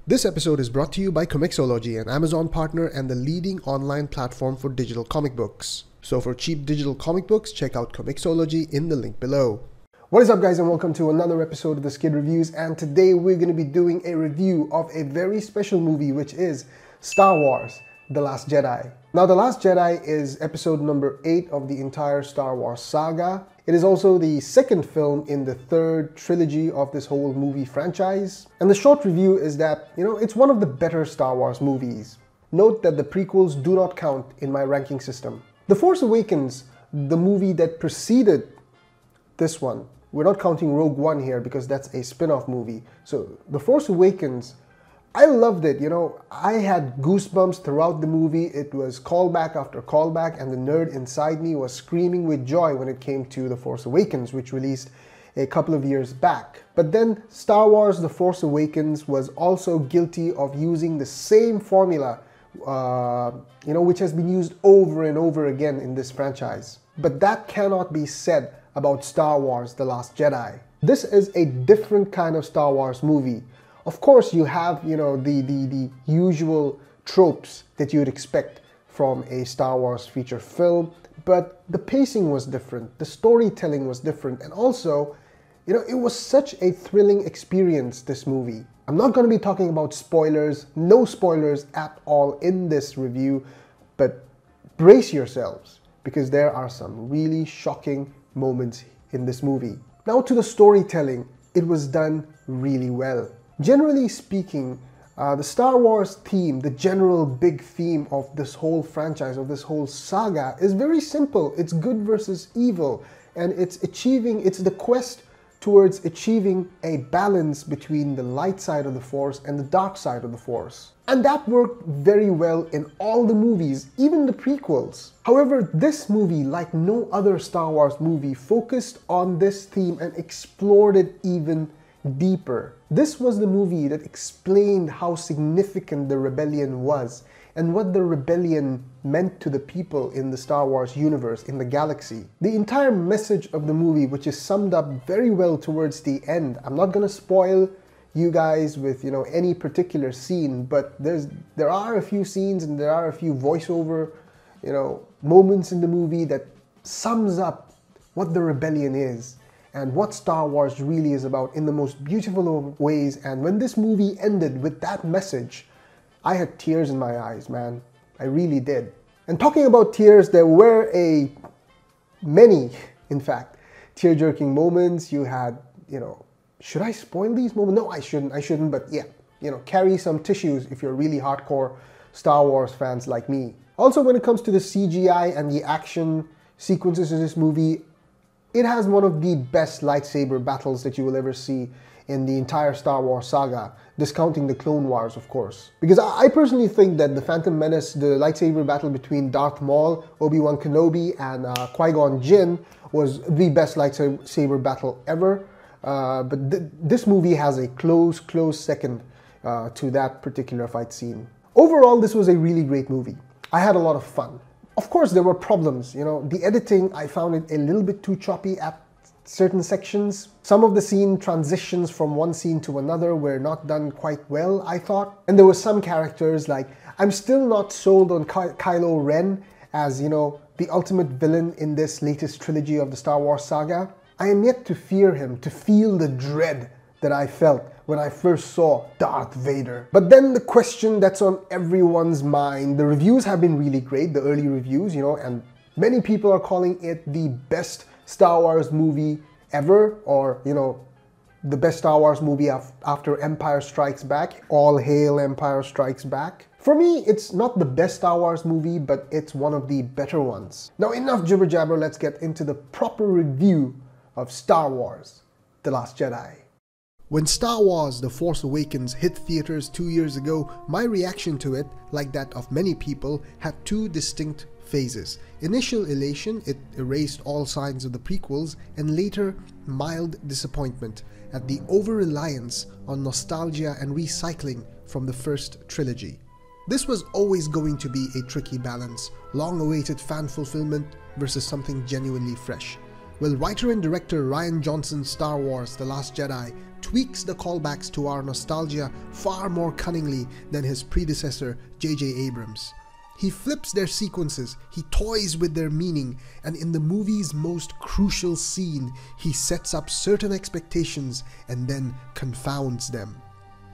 This episode is brought to you by Comixology, an Amazon partner and the leading online platform for digital comic books. So for cheap digital comic books, check out Comixology in the link below. What is up, guys, and welcome to another episode of the Skid Reviews, and today we're going to be doing a review of a very special movie, which is Star Wars: The Last Jedi. Now, The Last Jedi is episode number 8 of the entire Star Wars saga. It is also the second film in the third trilogy of this whole movie franchise. And the short review is that, it's one of the better Star Wars movies. Note that the prequels do not count in my ranking system. The Force Awakens, the movie that preceded this one, we're not counting Rogue One here because that's a spin-off movie. So The Force Awakens, I loved it. I had goosebumps throughout the movie. It was callback after callback, and the nerd inside me was screaming with joy when it came to The Force Awakens, which released a couple of years back. But then Star Wars: The Force Awakens was also guilty of using the same formula, which has been used over and over again in this franchise. But that cannot be said about Star Wars: The Last Jedi. This is a different kind of Star Wars movie. Of course, you have, the usual tropes that you'd expect from a Star Wars feature film, but the pacing was different, the storytelling was different, and also, it was such a thrilling experience, this movie. I'm not going to be talking about spoilers, no spoilers at all in this review, but brace yourselves, because there are some really shocking moments in this movie. Now, to the storytelling, it was done really well. Generally speaking, the Star Wars theme, the general big theme of this whole franchise, of this whole saga, is very simple. It's good versus evil, and it's the quest towards achieving a balance between the light side of the Force and the dark side of the Force. And that worked very well in all the movies, even the prequels. However, this movie, like no other Star Wars movie, focused on this theme and explored it even deeper. This was the movie that explained how significant the rebellion was and what the rebellion meant to the people in the Star Wars universe, in the galaxy. The entire message of the movie, which is summed up very well towards the end. I'm not going to spoil you guys with any particular scene, but there are a few scenes and there are a few voiceover moments in the movie that sums up what the rebellion is and what Star Wars really is about in the most beautiful of ways. And when this movie ended with that message, I had tears in my eyes, man. I really did. And talking about tears, there were many, in fact, tear-jerking moments. You had, should I spoil these moments? No, I shouldn't, but yeah, carry some tissues if you're really hardcore Star Wars fans like me. Also, when it comes to the CGI and the action sequences in this movie, it has one of the best lightsaber battles that you will ever see in the entire Star Wars saga, discounting the Clone Wars, of course. Because I personally think that the Phantom Menace, the lightsaber battle between Darth Maul, Obi-Wan Kenobi, and Qui-Gon Jinn was the best lightsaber battle ever. But this movie has a close second to that particular fight scene. Overall, this was a really great movie. I had a lot of fun. Of course, there were problems. The editing, I found it a little bit too choppy at certain sections. Some of the scene transitions from one scene to another were not done quite well, I thought. And there were some characters, like, I'm still not sold on Kylo Ren as, the ultimate villain in this latest trilogy of the Star Wars saga. I am yet to fear him, to feel the dread that I felt when I first saw Darth Vader. But then the question that's on everyone's mind, the reviews have been really great, the early reviews, and many people are calling it the best Star Wars movie ever, or, the best Star Wars movie after Empire Strikes Back. All hail Empire Strikes Back. For me, it's not the best Star Wars movie, but it's one of the better ones. Now, enough jibber jabber, let's get into the proper review of Star Wars: The Last Jedi. When Star Wars: The Force Awakens hit theaters 2 years ago, my reaction to it, like that of many people, had two distinct phases. Initial elation, it erased all signs of the prequels, and later mild disappointment at the over-reliance on nostalgia and recycling from the first trilogy. This was always going to be a tricky balance, long-awaited fan fulfillment versus something genuinely fresh. Well, writer and director Rian Johnson's Star Wars: The Last Jedi tweaks the callbacks to our nostalgia far more cunningly than his predecessor J.J. Abrams. He flips their sequences, he toys with their meaning, and in the movie's most crucial scene, he sets up certain expectations and then confounds them.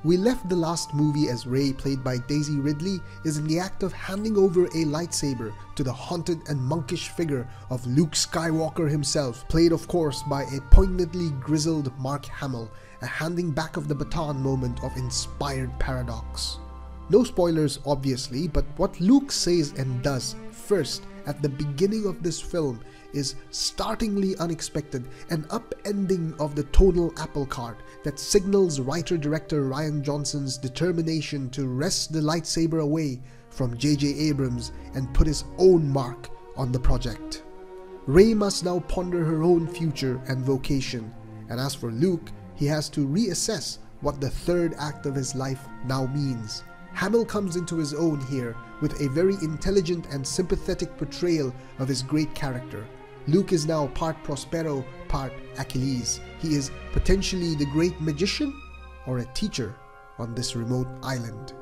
We left the last movie as Rey, played by Daisy Ridley, is in the act of handing over a lightsaber to the haunted and monkish figure of Luke Skywalker himself, played of course by a poignantly grizzled Mark Hamill, a handing back of the baton moment of inspired paradox. No spoilers obviously, but what Luke says and does first at the beginning of this film is startlingly unexpected, an upending of the tonal apple cart that signals writer-director Rian Johnson's determination to wrest the lightsaber away from J.J. Abrams and put his own mark on the project. Rey must now ponder her own future and vocation, and as for Luke, he has to reassess what the third act of his life now means. Hamill comes into his own here with a very intelligent and sympathetic portrayal of his great character. Luke is now part Prospero, part Achilles. He is potentially the great magician or a teacher on this remote island.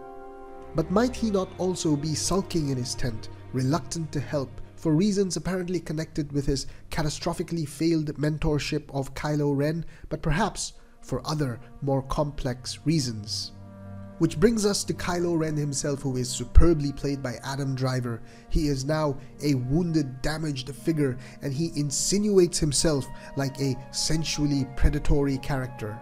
But might he not also be sulking in his tent, reluctant to help, for reasons apparently connected with his catastrophically failed mentorship of Kylo Ren, but perhaps for other, more complex reasons? Which brings us to Kylo Ren himself, who is superbly played by Adam Driver. He is now a wounded, damaged figure, and he insinuates himself like a sensually predatory character.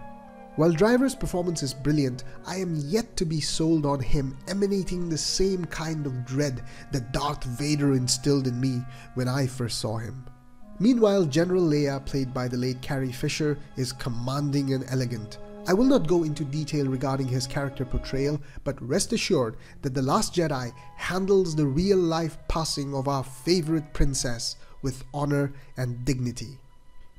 While Driver's performance is brilliant, I am yet to be sold on him emanating the same kind of dread that Darth Vader instilled in me when I first saw him. Meanwhile, General Leia, played by the late Carrie Fisher, is commanding and elegant. I will not go into detail regarding his character portrayal, but rest assured that The Last Jedi handles the real-life passing of our favorite princess with honor and dignity.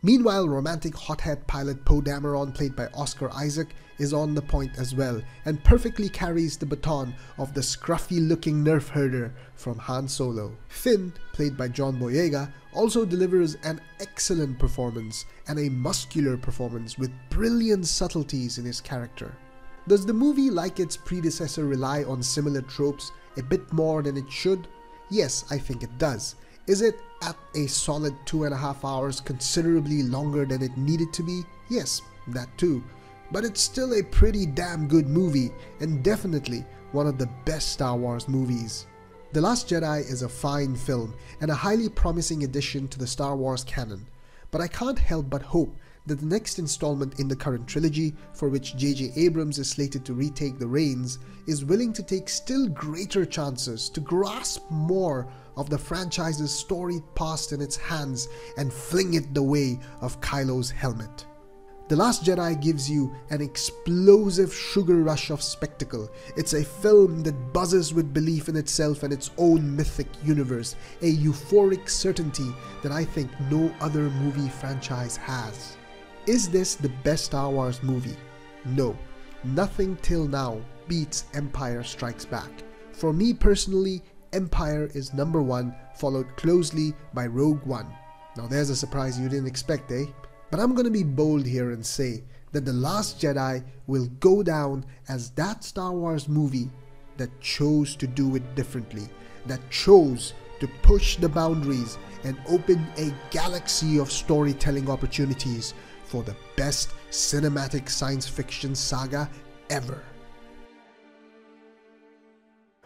Meanwhile, romantic hothead pilot Poe Dameron, played by Oscar Isaac, is on the point as well, and perfectly carries the baton of the scruffy-looking nerf herder from Han Solo. Finn, played by John Boyega, also delivers an excellent performance, and a muscular performance with brilliant subtleties in his character. Does the movie, like its predecessor, rely on similar tropes a bit more than it should? Yes, I think it does. Is it at a solid 2.5 hours, considerably longer than it needed to be? Yes, that too. But it's still a pretty damn good movie, and definitely one of the best Star Wars movies. The Last Jedi is a fine film and a highly promising addition to the Star Wars canon, but I can't help but hope that the next installment in the current trilogy, for which J.J. Abrams is slated to retake the reins, is willing to take still greater chances to grasp more of the franchise's storied past in its hands and fling it the way of Kylo's helmet. The Last Jedi gives you an explosive sugar rush of spectacle. It's a film that buzzes with belief in itself and its own mythic universe, a euphoric certainty that I think no other movie franchise has. Is this the best Star Wars movie? No, nothing till now beats Empire Strikes Back. For me personally, Empire is number one, followed closely by Rogue One. Now there's a surprise you didn't expect, eh? But I'm gonna be bold here and say that The Last Jedi will go down as that Star Wars movie that chose to do it differently, that chose to push the boundaries and open a galaxy of storytelling opportunities for the best cinematic science fiction saga ever.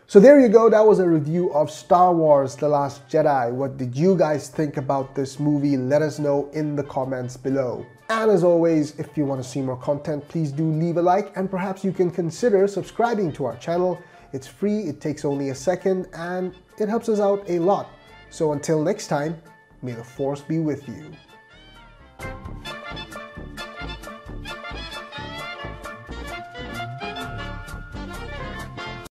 So there you go, that was a review of Star Wars: The Last Jedi. What did you guys think about this movie? Let us know in the comments below. And as always, if you want to see more content, please do leave a like, and perhaps you can consider subscribing to our channel. It's free, it takes only a second, and it helps us out a lot. So until next time, may the Force be with you.